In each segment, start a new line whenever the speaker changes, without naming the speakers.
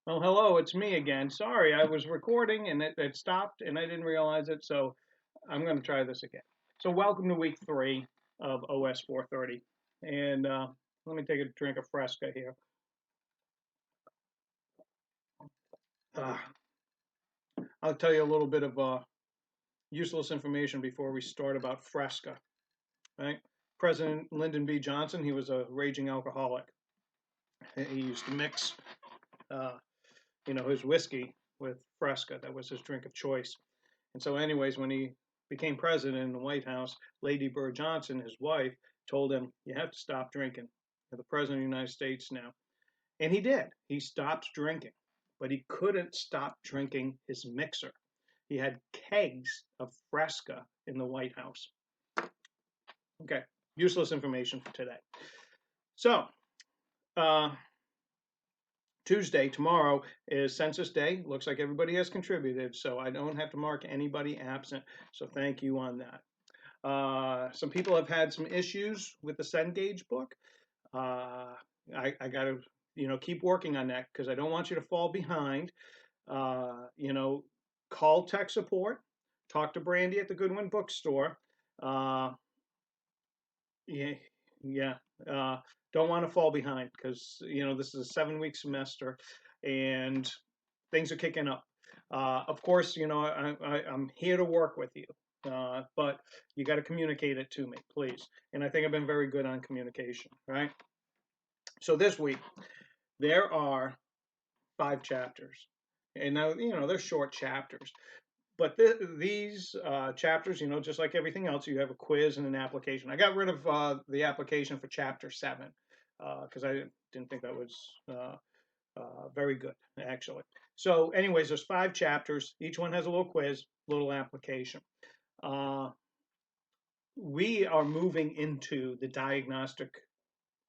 Oh, hello, it's me again. Sorry, I was recording and it stopped and I didn't realize it, so I'm going to try this again. So, welcome to week 3 of OS 430. And let me take a drink of Fresca here. Uh, I'll tell you a little bit of useless information before we start about Fresca. Right? President Lyndon B. Johnson, he was a raging alcoholic. He used to mix, uh, his whiskey with Fresca. That was his drink of choice. And so, anyways, when he became president in the White House, Lady Bird Johnson, his wife, told him, "You have to stop drinking. You're the president of the United States now." And he did. He stopped drinking, but he couldn't stop drinking his mixer. He had kegs of Fresca in the White House. Okay, useless information for today. So, uh, Tuesday, tomorrow, is Census Day. Looks like everybody has contributed, so I don't have to mark anybody absent. So, thank you on that. Some people have had some issues with the Cengage book. Uh, I got to, keep working on that because I don't want you to fall behind. Uh, you know, Call tech support, talk to Brandy at the Goodwin bookstore. Uh, yeah, yeah. Uh, don't want to fall behind because this is a 7-week semester and things are kicking up. Of course, I'm here to work with you, but you got to communicate it to me, please. And I think I've been very good on communication, right? So this week, there are 5 chapters. And now, they're short chapters. But these chapters, just like everything else, you have a quiz and an application. I got rid of the application for chapter 7 because I didn't think that was very good, actually. So, anyways, there's 5 chapters. Each one has a little quiz, little application. Uh, we are moving into the diagnostic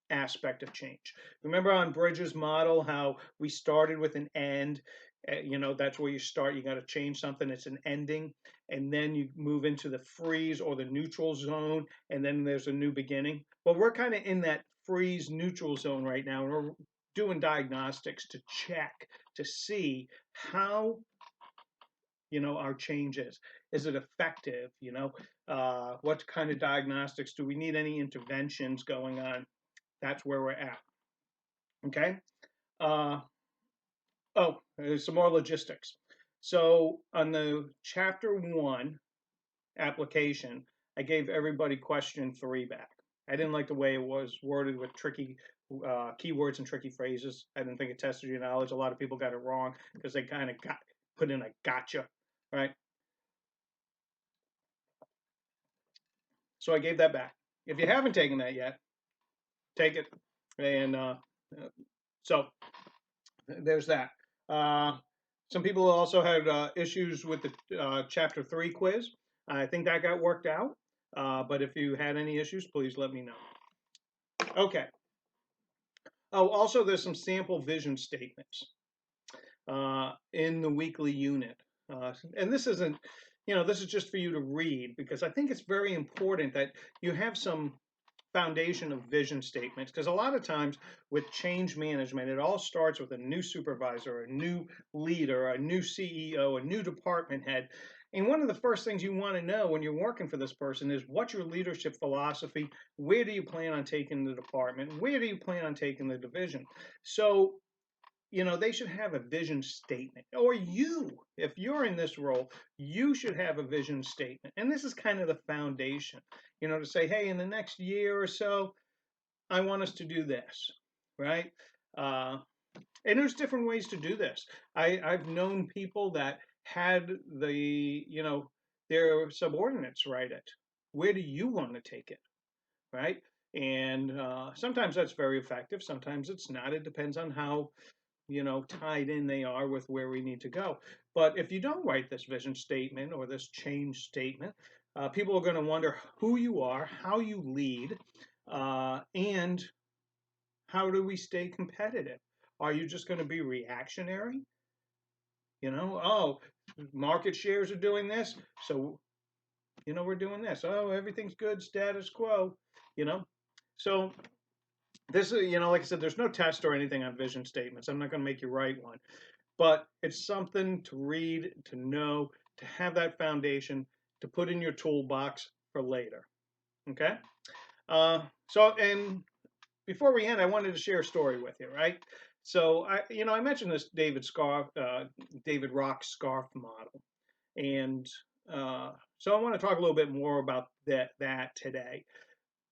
aspect of change. Remember on Bridges' model how we started with an end? That's where you start. You got to change something. It's an ending, and then you move into the freeze or the neutral zone, and then there's a new beginning. Well, we're kind of in that freeze neutral zone right now. We're doing diagnostics to check to see how our change is. Is it effective? What kind of diagnostics do we need? Any interventions going on? That's where we're at. Okay. Uh, there's some more logistics. So on the chapter 1 application, I gave everybody question 3 back. I didn't like the way it was worded with tricky keywords and tricky phrases. I didn't think it tested your knowledge. A lot of people got it wrong because they kind of got put in a gotcha, right? So I gave that back. If you haven't taken that yet, take it. And so there's that. Uh, some people also had issues with the chapter 3 quiz. I think that got worked out. But if you had any issues, please let me know. Okay. Oh, also, there's some sample vision statements in the weekly unit. And this isn't, this is just for you to read because I think it's very important that you have some foundation of vision statements because a lot of times with change management it all starts with a new supervisor, a new leader, a new CEO, a new department head, and one of the first things you want to know when you're working for this person is what's your leadership philosophy, where do you plan on taking the department, where do you plan on taking the division. So they should have a vision statement. Or if you're in this role, you should have a vision statement. And this is kind of the foundation, to say, hey, in the next year or so, I want us to do this, right? Uh, and there's different ways to do this. I've known people that had their subordinates write it. Where do you want to take it, right? And sometimes that's very effective. Sometimes it's not. It depends on how tied in they are with where we need to go. But if you don't write this vision statement or this change statement, people are going to wonder who you are, how you lead, and how do we stay competitive? Are you just going to be reactionary? Oh, market shares are doing this, so we're doing this. Oh, everything's good, status quo. You know, so This is, like I said, there's no test or anything on vision statements. I'm not going to make you write one, but it's something to read, to know, to have that foundation, to put in your toolbox for later. Okay. And before we end, I wanted to share a story with you, right? So I mentioned this David Rock scarf model, and so I want to talk a little bit more about that today.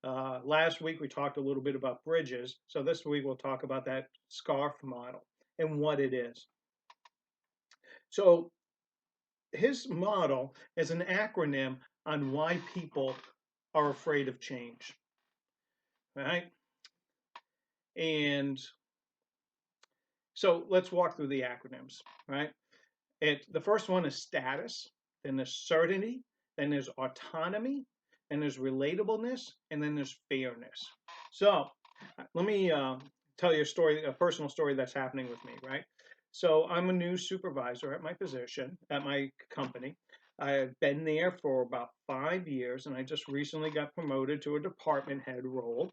Last week we talked a little bit about bridges, so this week we'll talk about that scarf model and what it is. So his model is an acronym on why people are afraid of change, right? And so let's walk through the acronyms, right? The first one is status, then there's certainty, then there's autonomy, then there's relatableness, and then there's fairness. So let me tell you a personal story that's happening with me, right? So I'm a new supervisor at my position, at my company. I've been there for about 5 years, and I just recently got promoted to a department head role.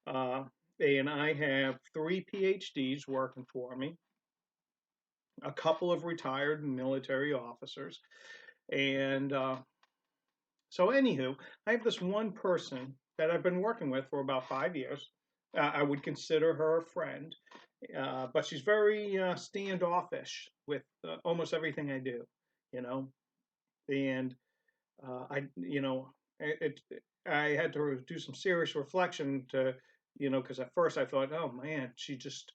Uh, and I have 3 PhDs working for me, a couple of retired military officers. And so, anywho, I have this one person that I've been working with for about 5 years. I would consider her a friend, but she's very standoffish with almost everything I do, you know. And it, I had to do some serious reflection to, because at first I thought, oh man, she just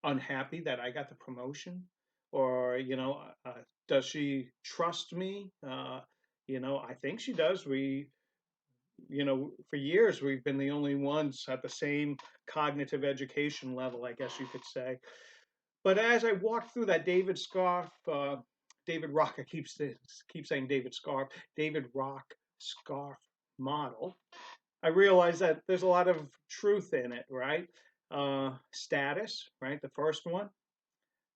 unhappy that I got the promotion, or does she trust me? I think she does. For years we've been the only ones at the same cognitive education level, I guess you could say. But as I walked through that David Rock, I keep saying David Scarf, David Rock scarf model, I realized that there's a lot of truth in it, right? Status, right? The first one.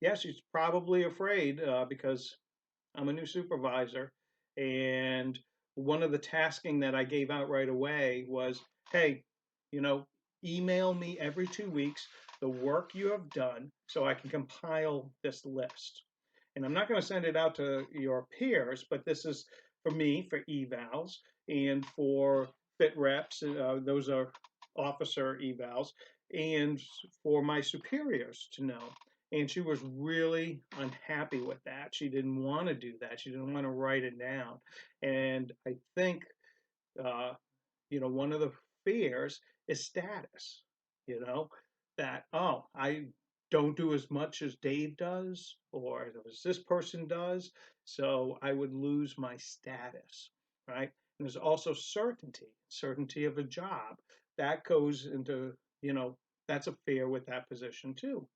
Yeah, she's probably afraid because I'm a new supervisor. And one of the tasking that I gave out right away was, hey, you know, email me every 2 weeks the work you have done so I can compile this list. And I'm not going to send it out to your peers, but this is for me, for evals, and for fit reps. Those are officer evals, and for my superiors to know. And she was really unhappy with that. She didn't want to do that. She didn't want to write it down. And I think, uh, one of the fears is status, you know, that, oh, I don't do as much as Dave does or as this person does, so I would lose my status, right? And there's also certainty of a job. That goes into, that's a fear with that position too.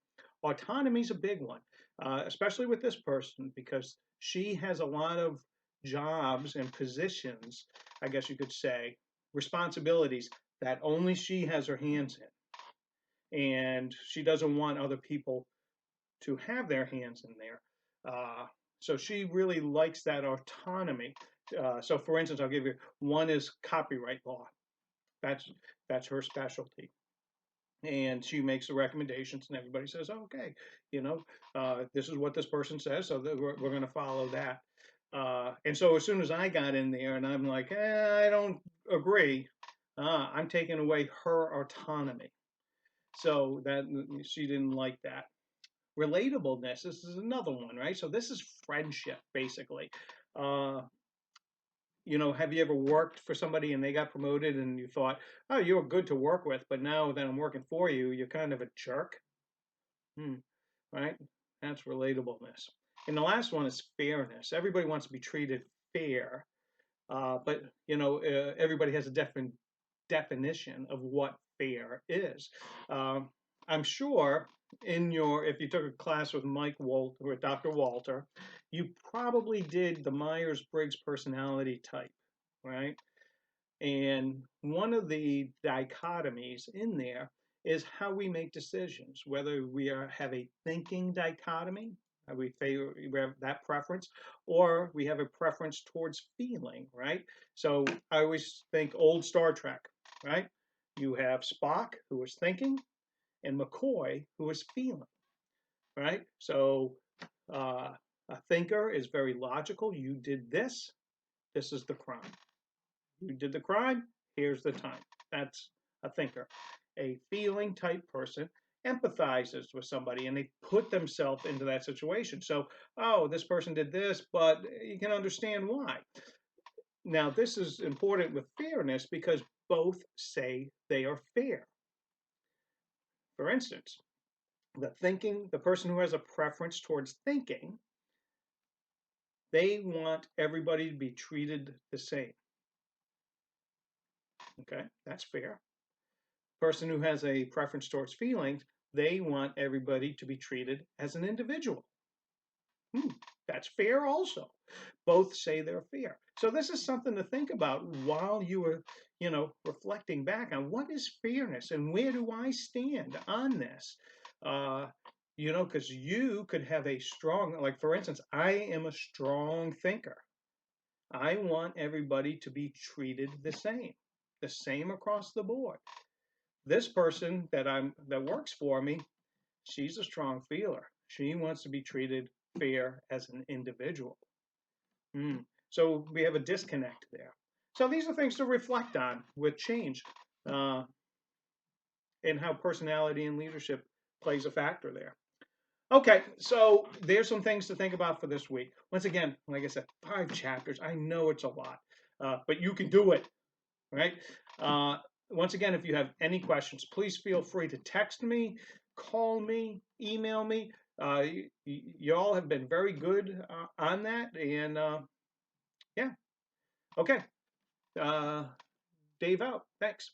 Autonomy is a big one, especially with this person, because she has a lot of jobs and positions, I guess you could say, responsibilities that only she has her hands in. And she doesn't want other people to have their hands in there. So she really likes that autonomy. So, for instance, I'll give you one is copyright law. That's that's her specialty, and she makes the recommendations, and everybody says, oh, okay, this is what this person says, so we're going to follow that. And so as soon as I got in there and I'm like, I don't agree, I'm taking away her autonomy. So that she didn't like that. Relatableness, this is another one, right? So this is friendship, basically. Uh, have you ever worked for somebody and they got promoted and you thought, oh, you were good to work with, but now that I'm working for you, you're kind of a jerk? Hmm, right? That's relatableness. And the last one is fairness. Everybody wants to be treated fair, but everybody has a different definition of what fair is. Um, I'm sure if you took a class with Mike Walter, with Dr. Walter, you probably did the Myers-Briggs personality type, right? And one of the dichotomies in there is how we make decisions, whether have a thinking dichotomy, we have that preference, or we have a preference towards feeling, right? So I always think old Star Trek, right? You have Spock, who is thinking, and McCoy, who is feeling, right? So a thinker is very logical. You did this. This is the crime. You did the crime. Here's the time. That's a thinker. A feeling type person empathizes with somebody and they put themselves into that situation. So, oh, this person did this, but you can understand why. Now, this is important with fairness because both say they are fair. For instance, the person who has a preference towards thinking, they want everybody to be treated the same. Okay, that's fair. Person who has a preference towards feelings, they want everybody to be treated as an individual. That's fair also. Both say they're fair. So this is something to think about while you are, reflecting back on what is fairness and where do I stand on this? Because you could have a strong, like for instance, I am a strong thinker. I want everybody to be treated the same across the board. This person that works for me, she's a strong feeler. She wants to be treated fair as an individual. So we have a disconnect there. So these are things to reflect on with change and how personality and leadership plays a factor there. Okay, so there's some things to think about for this week. Once again, like I said, 5 chapters. I know it's a lot, but you can do it, right? Once again, if you have any questions, please feel free to text me, call me, email me. You all have been very good on that, and yeah. Okay. Dave out. Thanks.